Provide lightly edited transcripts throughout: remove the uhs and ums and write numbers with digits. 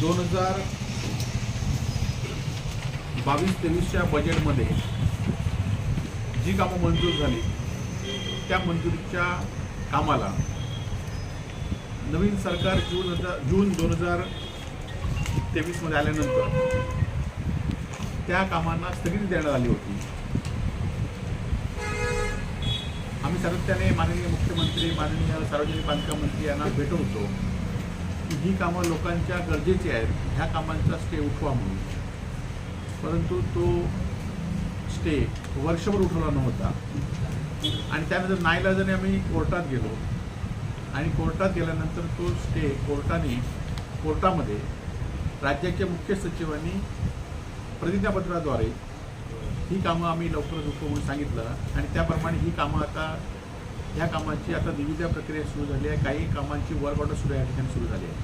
2022-23च्या बजेटमध्ये जी कामं मंजूर झाली त्या मंजुरीच्या कामाला नवीन सरकार जून 2023मध्ये आल्यानंतर त्या कामांना स्थगिती देण्यात आली होती. आम्ही सातत्याने माननीय मुख्यमंत्री, माननीय सार्वजनिक बांधकाम मंत्री यांना भेटत होतो की ही कामं लोकांच्या गरजेची आहेत, ह्या कामांचा स्टे उठवा म्हणून. परंतु तो स्टे वर्षभर उठवला नव्हता आणि त्यानंतर नाईलाजाने आम्ही कोर्टात गेलो आणि कोर्टात गेल्यानंतर तो स्टे कोर्टामध्ये राज्याच्या मुख्य सचिवांनी प्रतिज्ञापत्राद्वारे ही कामं आम्ही लवकरच उठवू म्हणून सांगितलं आणि त्याप्रमाणे ही कामं ह्या कामांची आता निविदा प्रक्रिया सुरू झाली आहे. काही कामांची वर्क ऑर्डर सुद्धा या ठिकाणी सुरू झाली आहे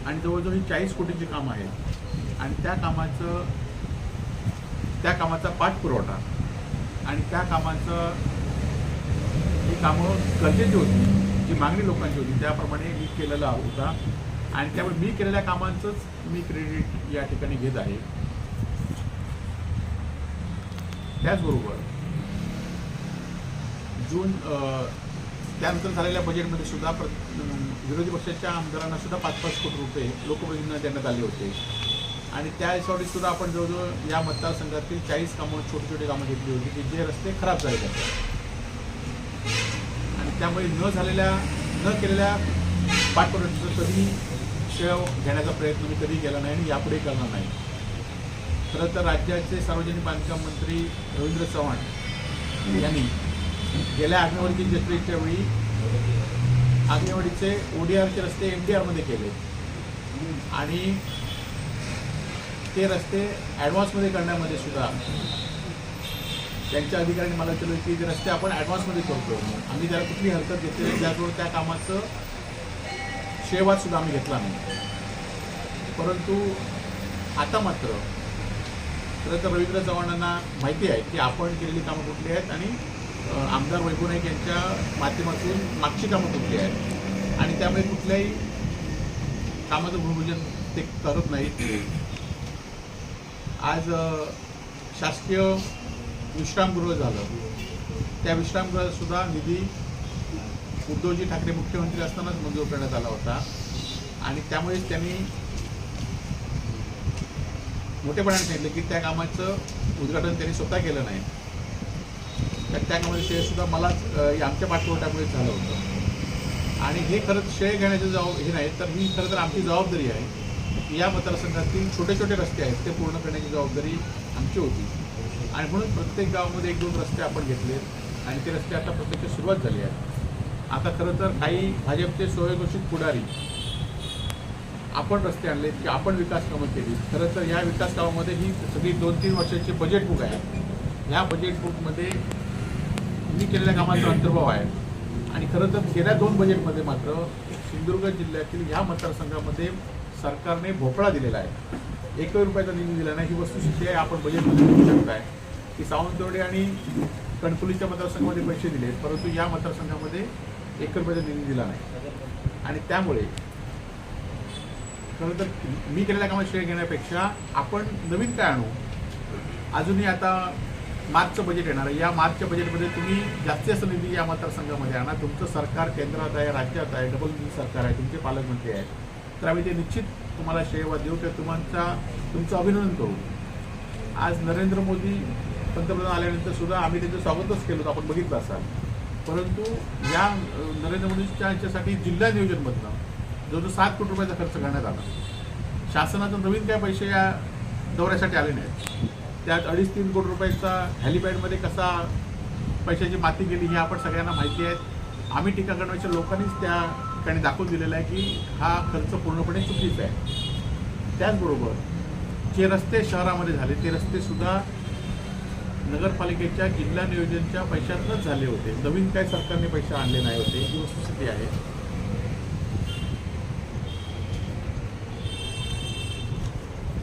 आणि जवळजवळ 40 कोटीची कामं आहेत आणि त्या कामाचा पाठपुरवठा आणि त्या कामाचं ही कामं गरजेची होती, जी मागणी लोकांची होती त्याप्रमाणे मी केलेला होता आणि त्यामुळे मी केलेल्या कामांचंच मी क्रेडिट या ठिकाणी घेत आहे. त्याचबरोबर त्यानंतर झालेल्या बजेटमध्ये सुद्धा विरोधी पक्षाच्या आमदारांना सुद्धा 5-5 कोटी रुपये लोकप्रतिनिधींना देण्यात आले होते आणि त्या हिशोबाने सुद्धा आपण जवळजवळ या मतदारसंघातील 40 कामं छोटी कामं घेतली होती की जे रस्ते खराब झालेले आहेत आणि त्यामुळे न केलेल्या पाठपुराव्याचं कधी श्रेय घेण्याचा प्रयत्न मी कधी केला नाही आणि यापुढे करणार नाही. खरं तर राज्याचे सार्वजनिक बांधकाम मंत्री रवींद्र चव्हाण यांनी गेल्या आग्नेवाडीची जत्रेच्या वेळी आग्नेवाडीचे ODRचे रस्ते MDRमध्ये केले आणि ते रस्ते ॲडव्हान्समध्ये करण्यामध्ये सुद्धा त्यांच्या अधिकाऱ्यांनी मला विचारलं की ते रस्ते आपण ॲडव्हान्समध्ये करतो. आम्ही त्याला कुठली हरकत घेतली नाही, त्याचबरोबर त्या कामाचं श्रेयवाद सुद्धा आम्ही घेतला नाही. परंतु आता मात्र खरं तर रवींद्र चव्हाणांना माहिती आहे की आपण केलेली कामं कुठली आहेत आणि आमदार वैभव नाईक यांच्या माध्यमातून मागची कामं कुठली आहेत आणि त्यामुळे कुठल्याही कामाचं भूमिपूजन ते करत नाहीत. आज शासकीय विश्रामगृह झालं, त्या विश्रामगृहात सुद्धा निधी उद्धवजी ठाकरे मुख्यमंत्री असतानाच मंजूर करण्यात आला होता आणि त्यामुळेच त्यांनी मोठेपणाने सांगितलं की त्या कामाचं उद्घाटन त्यांनी स्वतः केलं नाही, तर त्या कामाचं श्रेय सुद्धा मलाच आमच्या पाठपुराव्यामुळेच झालं होतं आणि हे खरंच श्रेय घेण्याचं हे नाही तर ही खरं तर आमची जबाबदारी आहे की या मतदारसंघातील छोटे रस्ते आहेत ते पूर्ण करण्याची जबाबदारी आमची होती आणि म्हणून प्रत्येक गावामध्ये 1-2 रस्ते आपण घेतले आणि ते रस्ते आता प्रत्यक्ष सुरुवात झाली आहे. आता खरं तर काही भाजपचे स्वयंघोषित पुढारी आपण रस्ते आणले की आपण विकास कामं केली. खरं तर या विकास कामामध्ये ही सगळी 2-3 वर्षाची बजेट बुक आहे. ह्या बजेट बुकमध्ये मी केलेल्या कामाचा अंतर्भाव आहे आणि खरं तर गेल्या 2 बजेटमध्ये मात्र सिंधुदुर्ग जिल्ह्यातील ह्या मतदारसंघामध्ये सरकारने भोपळा दिलेला आहे. 1 रुपयाचा निधी दिला नाही. ही वस्तुस्थिती आहे, आपण बजेटमध्ये बघू शकताय की सावंतवाडी आणि कणकवलीच्या मतदारसंघामध्ये पैसे दिले परंतु या मतदारसंघामध्ये 1 रुपयाचा निधी दिला नाही आणि त्यामुळे खरं तर मी केलेल्या कामात श्रेय घेण्यापेक्षा आपण नवीन काय आणू. अजूनही आता मार्चचं बजेट येणार आहे, या मार्चच्या बजेटमध्ये तुम्ही जास्त निधी या मतदारसंघामध्ये आणा. तुमचं सरकार केंद्रात आहे, राज्यात आहे, डबल सरकार आहे, तुमचे पालकमंत्री आहेत, तर आम्ही ते निश्चित तुम्हाला श्रेयवाद देऊ ते तुमचं अभिनंदन करू. आज नरेंद्र मोदी पंतप्रधान आल्यानंतर सुद्धा आम्ही त्यांचं स्वागतच केलं होतं, आपण बघितलं असाल. परंतु या नरेंद्र मोदींच्या ह्याच्यासाठी जिल्हा नियोजनमधनं जवळजवळ 7 कोटी रुपयाचा खर्च करण्यात आला. शासनाचं नवीन काय पैसे या दौऱ्यासाठी आले नाहीत. त्यात 2.5-3 कोटी रुपयाचा हॅलिपॅडमध्ये कसा पैशाची माती गेली हे आपण सगळ्यांना माहिती आहे. आम्ही टीका करण्याच्या लोकांनीच त्या ठिकाणी दाखवून दिलेला आहे की हा खर्च पूर्णपणे चुकीचा आहे. त्याचबरोबर जे रस्ते शहरामध्ये झाले ते रस्तेसुद्धा नगरपालिकेच्या जिल्हा नियोजनच्या पैशातूनच झाले होते. नवीन काय सरकारने पैसे आणले नाही होते, ही वस्तुस्थिती आहे.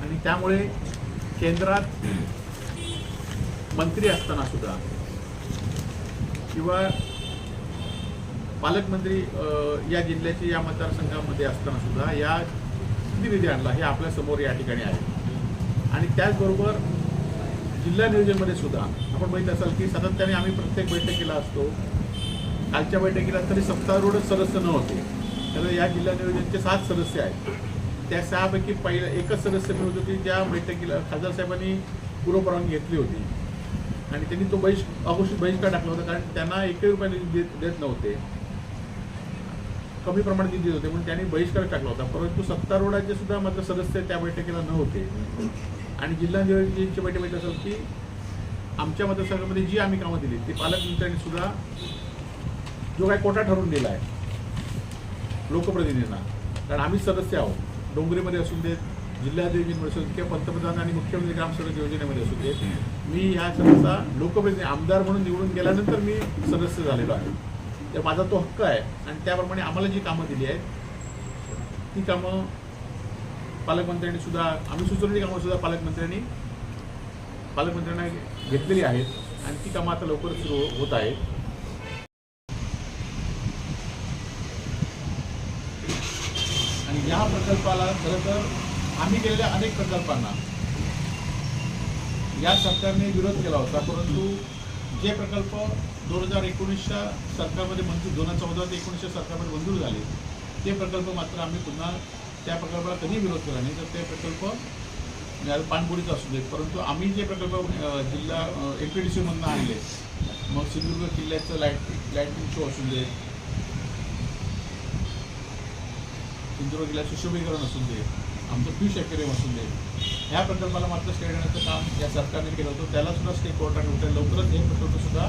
आणि त्यामुळे केंद्रात मंत्री असताना सुद्धा किंवा पालकमंत्री या जिल्ह्याची या मतदारसंघामध्ये असताना सुद्धा या किती निधी आणला हे आपल्या समोर या ठिकाणी आहे. आणि त्याचबरोबर जिल्हा नियोजनमध्ये सुद्धा आपण बघितलं असाल की सातत्याने आम्ही प्रत्येक बैठकीला असतो. कालच्या बैठकीला तरी सत्तारूढ सदस्य नव्हते, तर या जिल्हा नियोजनचे 7 सदस्य आहेत. त्या 6पैकी पहिला एकच सदस्य मी होतो की ज्या बैठकीला खासदार साहेबांनी पूर्वपरवानगी घेतली होती आणि त्यांनी तो अघोषित बहिष्कार टाकला होता, कारण त्यांना 1 रुपया निधी देत नव्हते, कमी प्रमाणात निधी देत होते, म्हणून त्यांनी बहिष्कार टाकला होता. परंतु सत्तारूढाचे सुद्धा मात्र सदस्य त्या बैठकीला नव्हते. आणि जिल्हा नियोजनची बैठक माहिती असेल की आमच्या मतदारसंघामध्ये जी आम्ही कामं दिली ती पालकमंत्र्यांनी सुद्धा जो काही कोटा ठरवून दिला आहे लोकप्रतिनिधींना, कारण आम्ही सदस्य आहोत, डोंगरीमध्ये असून देत, जिल्हा नियोजनमध्ये असून किंवा पंतप्रधान आणि मुख्यमंत्री ग्रामसडक योजनेमध्ये असून देत, मी ह्या सदस्याचा लोकप्रतिनिधी आमदार म्हणून निवडून गेल्यानंतर मी सदस्य झालेलो आहे. तर माझा तो हक्क आहे आणि त्याप्रमाणे आम्हाला जी कामं दिली आहेत ती कामं पालकमंत्र्यांनी सुद्धा, आम्ही सुचवलेली कामं सुद्धा पालकमंत्र्यांना घेतलेली आहेत आणि ती कामं आता लवकर सुरू होत आहेत. आणि या प्रकल्पाला खरं तर आम्ही केलेल्या अनेक प्रकल्पांना या सरकारने विरोध केला होता, परंतु जे प्रकल्प 2019च्या सरकारमध्ये मंजूर, 2014 ते 19च्या सरकारमध्ये मंजूर झाले ते प्रकल्प मात्र आम्ही पुन्हा त्या प्रकल्पाला कधी विरोध केला नाही. तर ते प्रकल्प पाणबुडीचा असू देत, परंतु आम्ही जे प्रकल्प जिल्हा MPDCमधून आणले, मग सिंधुदुर्ग किल्ल्याचं लाईटिंग शो असू दे, सिंधुदुर्ग किल्ल्याचं सुशोभीकरण असून दे, आमचं फिश ॲक्वेरियम असून दे, ह्या प्रकल्पाला मात्र स्टे देण्याचं काम या सरकारने केलं होतं. त्याला सुद्धा स्टे कोर्टाने उठले. लवकरच हे प्रकल्प सुद्धा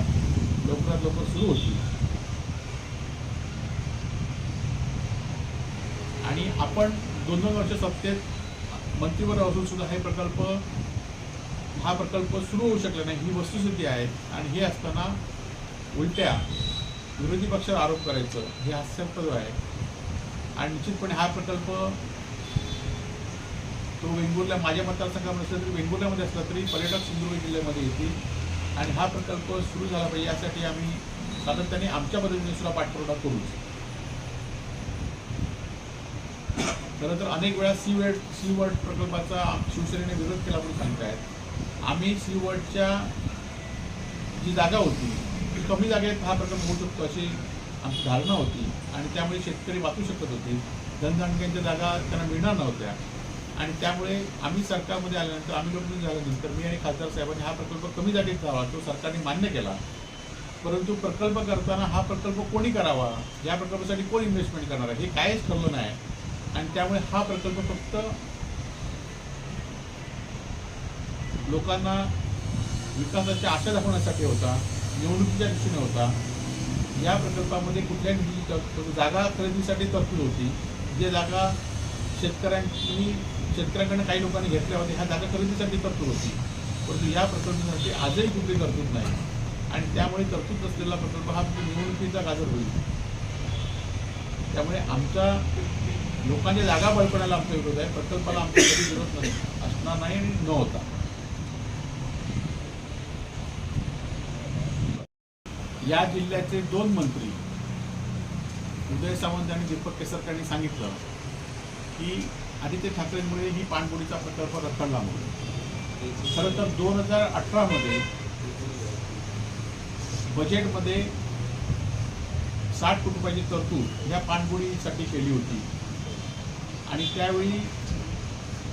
लवकरात लवकर सुरू होतील. आणि आपण 2-2 वर्ष सत्तेत मंत्रीवर असून सुद्धा हा प्रकल्प सुरू होऊ शकला नाही, ही वस्तुस्थिती आहे. आणि हे असताना उलट्या विरोधी पक्षावर आरोप करायचं हे हास्यास्पद आहे. आणि निश्चितपणे हा प्रकल्प तो वेंगुर्ला, माझ्या मतदारसंघामध्ये असला तरी वेंगुर्ल्यामध्ये असला तरी पर्यटक सिंधुदुर्ग जिल्ह्यामध्ये येतील आणि हा प्रकल्प सुरू झाला पाहिजे यासाठी आम्ही सातत्याने आमच्या पद्धतीने सुद्धा पाठपुरावा करूच. खरं तर अनेक वेळा सी वर्ल्ड प्रकल्पाचा शिवसेनेने विरोध केला म्हणून सांगतायत. आम्ही सी वर्ल्डच्या जी जागा होती ती कमी जागेत हा प्रकल्प होऊ शकतो अशी आमची धारणा होती आणि त्यामुळे शेतकरी वाचू शकत होते. धनधानक्यांच्या जागा त्यांना मिळणार नव्हत्या आणि त्यामुळे आम्ही सरकारमध्ये आल्यानंतर, आम्ही लोकप्रतिनिधी झाल्यानंतर मी आणि खासदार साहेबांनी हा प्रकल्प कमी जागेत जावा तो सरकारने मान्य केला. परंतु प्रकल्प करताना हा प्रकल्प कोणी करावा, या प्रकल्पासाठी कोण इन्व्हेस्टमेंट करणार आहे हे काहीच ठरलं नाही. आणि त्यामुळे हा प्रकल्प फक्त लोकांना विकासाच्या आशा दाखवण्यासाठी होता, निवडणुकीच्या दृष्टीने होता. या प्रकल्पामध्ये कुठल्याही निधीची जागा खरेदीसाठी तरतूद होती. जे जागा शेतकऱ्यांकडून काही लोकांनी घेतल्या होत्या ह्या जागा खरेदीसाठी तरतूद होती, परंतु या प्रकल्पासाठी आजही कुठली तरतूद नाही. आणि त्यामुळे तरतूद नसलेला प्रकल्प हा निवडणुकीचा गाजर होईल. त्यामुळे आमच्या लोकांच्या जागा बळकवण्याला आमचा विरोध आहे. प्रकल्पाला आमचा कधी विरोध असणार नाही आणि न होता. या जिल्ह्याचे 2 मंत्री उदय सामंत आणि दीपक केसरकरांनी सांगितलं की आदित्य ठाकरेंमुळे ही पाणबुडीचा प्रकल्प रखडला म्हणून. खरं तर 2018 मध्ये बजेटमध्ये 60 कोटी रुपयाची तरतूद या पाणबुडीसाठी केली होती आणि त्यावेळी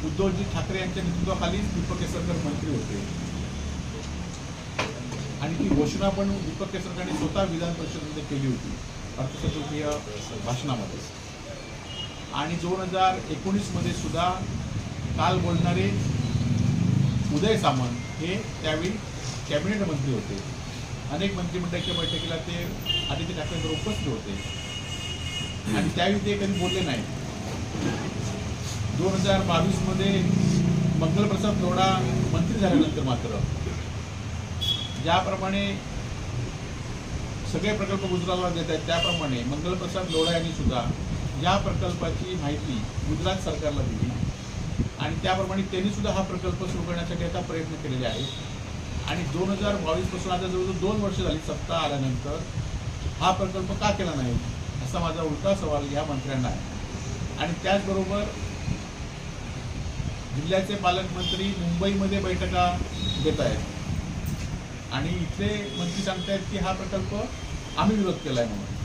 उद्धवजी ठाकरे यांच्या नेतृत्वाखाली दीपक केसरकर मंत्री होते आणि ती घोषणा पण दीपक केसरकरांनी स्वतः विधान परिषदेमध्ये केली होती अर्थसंकल्पीय भाषणामध्ये. आणि 2019 मध्ये सुद्धा काल बोलणारे उदय सामंत हे त्यावेळी कॅबिनेट मंत्री होते. अनेक मंत्रिमंडळाच्या बैठकीला ते आदित्य ठाकरेंवर उपस्थित होते आणि त्यावेळी ते कधी बोलले नाही. 2022 मध्ये मंगलप्रसाद लोढा मंत्री झाल्यानंतर मात्र ज्याप्रमाणे सगळे प्रकल्प गुजरातला देत आहेत त्याप्रमाणे मंगलप्रसाद लोढा यांनी सुद्धा या प्रकल्पाची माहिती गुजरात सरकारला दिली आणि त्याप्रमाणे त्यांनी सुद्धा हा प्रकल्प सुरू करण्यासाठी आता प्रयत्न केलेले आहेत. आणि 2022 पासून आता जवळजवळ 2 वर्ष झाली सत्ता आल्यानंतर हा प्रकल्प का केला नाही असा माझा उलटा सवाल या मंत्र्यांना आहे. आणि त्याचबरोबर जिल्ह्याचे पालकमंत्री मुंबईमध्ये बैठका घेत आहेत आणि इथले मंत्री सांगतायत की हा प्रकल्प आम्ही विरोध केला आहे म्हणून.